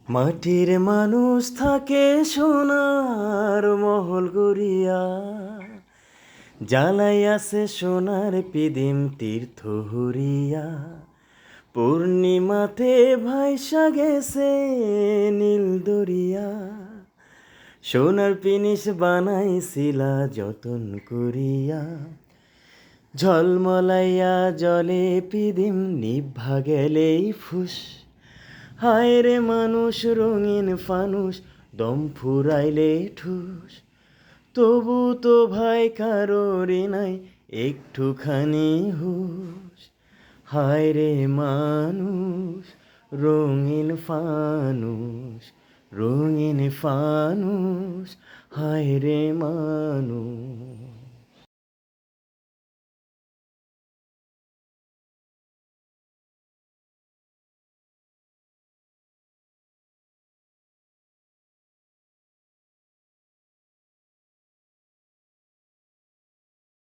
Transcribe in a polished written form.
মাটির মানুষ থাকে সোনার মহল গড়িয়া, জ্বালাইয়াছে সোনার পিদিম তীর্থ হরিয়া। পূর্ণিমাতে ভাইসা গেছে নীল দরিয়া, সোনার পিনিস বানাইছিলা যতন করিয়া। ঝলমলাইয়া জলে পিদিম নিভা গেলেই ফুস, হায় রে মানুষ রঙিন ফানুষ দম ফুরাইলে ঠুস। তবু তো ভাই কারোরই নাই একটুখানি হুশ, হায় রে মানুষ রঙিন ফানুষ, রঙিন ফানুষ, হায় রে মানুষ।